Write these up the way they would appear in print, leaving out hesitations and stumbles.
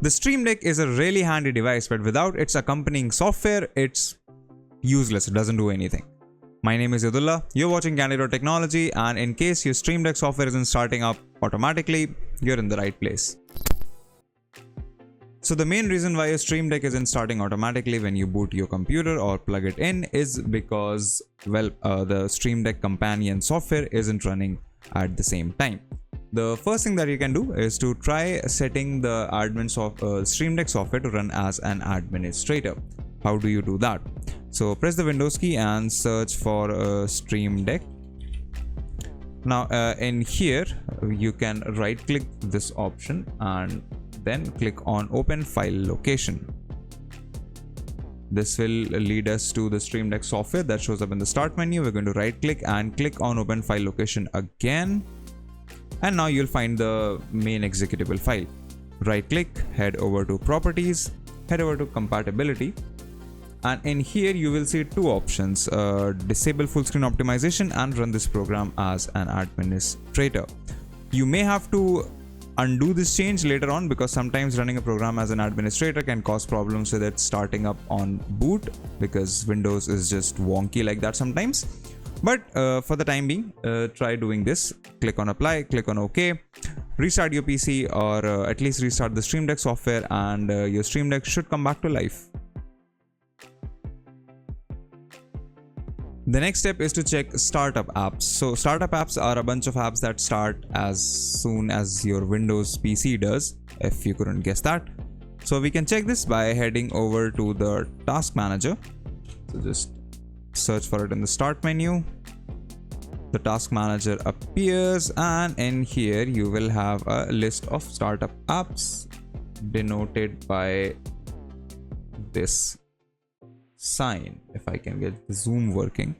The Stream Deck is a really handy device, but without its accompanying software, it's useless. It doesn't do anything. My name is Yadullah, you're watching Candid.Technology, and in case your Stream Deck software isn't starting up automatically, you're in the right place. So the main reason why your Stream Deck isn't starting automatically when you boot your computer or plug it in is because, well, the Stream Deck companion software isn't running at the same time. The first thing that you can do is to try setting the Stream Deck software to run as an administrator. How do you do that? So press the Windows key and search for Stream Deck. Now in here you can right click this option and then click on Open File Location. This will lead us to the Stream Deck software that shows up in the start menu. We're going to right click and click on Open File Location again. And now you'll find the main executable file. Right click, head over to Properties, head over to Compatibility. And in here you will see two options, disable full screen optimization and run this program as an administrator. You may have to undo this change later on because sometimes running a program as an administrator can cause problems with it starting up on boot because Windows is just wonky like that sometimes. But for the time being, try doing this. Click on Apply, click on OK, restart your PC or at least restart the Stream Deck software, and your Stream Deck should come back to life. The next step is to check startup apps. So startup apps are a bunch of apps that start as soon as your Windows PC does, if you couldn't guess that. So we can check this by heading over to the Task Manager. So just search for it in the Start menu. The Task Manager appears, and in here you will have a list of startup apps denoted by this sign, if I can get the zoom working.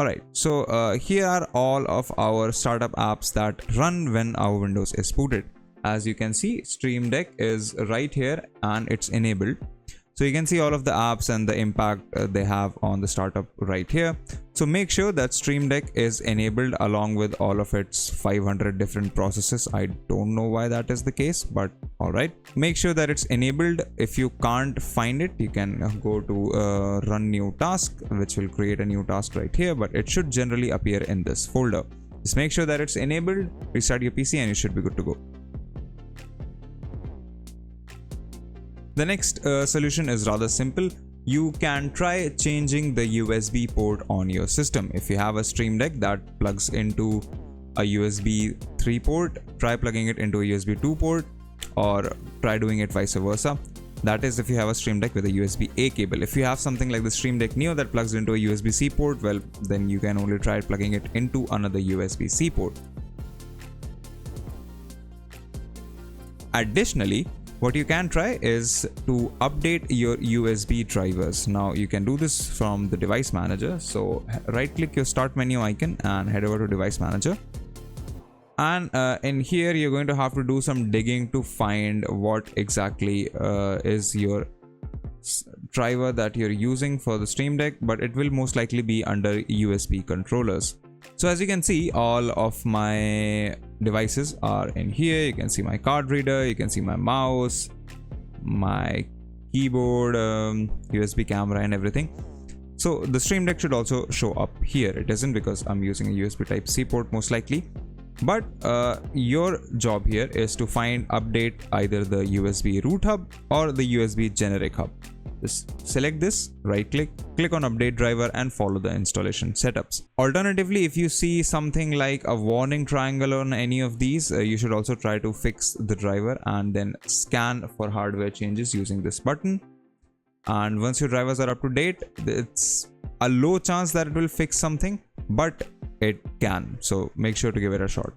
Alright, so here are all of our startup apps that run when our Windows is booted. As you can see, Stream Deck is right here and it's enabled. So you can see all of the apps and the impact they have on the startup right here. So make sure that Stream Deck is enabled along with all of its 500 different processes. I don't know why that is the case, but alright. Make sure that it's enabled. If you can't find it, you can go to Run New Task, which will create a new task right here, but it should generally appear in this folder. Just make sure that it's enabled, restart your PC, and you should be good to go. The next solution is rather simple. You can try changing the USB port on your system. If you have a Stream Deck that plugs into a USB 3 port, try plugging it into a USB 2 port, or try doing it vice versa. That is if you have a Stream Deck with a USB-A cable. If you have something like the Stream Deck Neo that plugs into a USB-C port, well, then you can only try plugging it into another USB-C port. Additionally, what you can try is to update your USB drivers. Now you can do this from the Device Manager. So right click your Start menu icon and head over to Device Manager. And in here you're going to have to do some digging to find what exactly is your driver that you're using for the Stream Deck, but it will most likely be under USB controllers. So as you can see, all of my devices are in here. You can see my card reader, you can see my mouse, my keyboard, USB camera and everything. So the Stream Deck should also show up here. It isn't because I'm using a USB Type-C port most likely. But your job here is to update either the USB root hub or the USB generic hub. Just select this, right click, click on update driver and follow the installation setups. Alternatively, if you see something like a warning triangle on any of these, you should also try to fix the driver and then scan for hardware changes using this button. And once your drivers are up to date, it's a low chance that it will fix something, but it can. So make sure to give it a shot.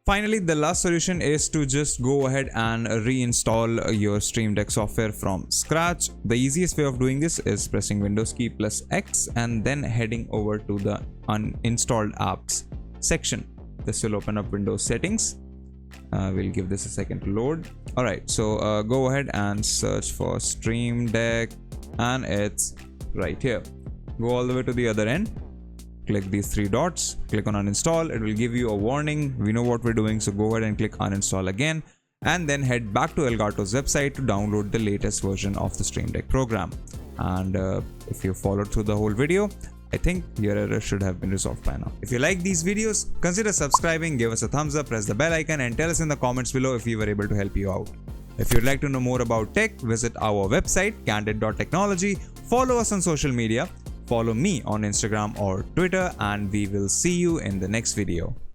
Finally, the last solution is to just go ahead and reinstall your Stream Deck software from scratch. The easiest way of doing this is pressing Windows key plus X and then heading over to the uninstalled apps section. This will open up Windows settings. We'll give this a second to load. Alright, so go ahead and search for Stream Deck and it's right here. Go all the way to the other end. click these three dots, click on uninstall. It will give you a warning. We know what we're doing, so go ahead and click uninstall again, and then head back to Elgato's website to download the latest version of the Stream Deck program. And if you followed through the whole video, I think your error should have been resolved by now. If you like these videos, consider subscribing, give us a thumbs up, press the bell icon, and tell us in the comments below if we were able to help you out. If you'd like to know more about tech, visit our website, Candid.Technology. Follow us on social media. Follow me on Instagram or Twitter, and we will see you in the next video.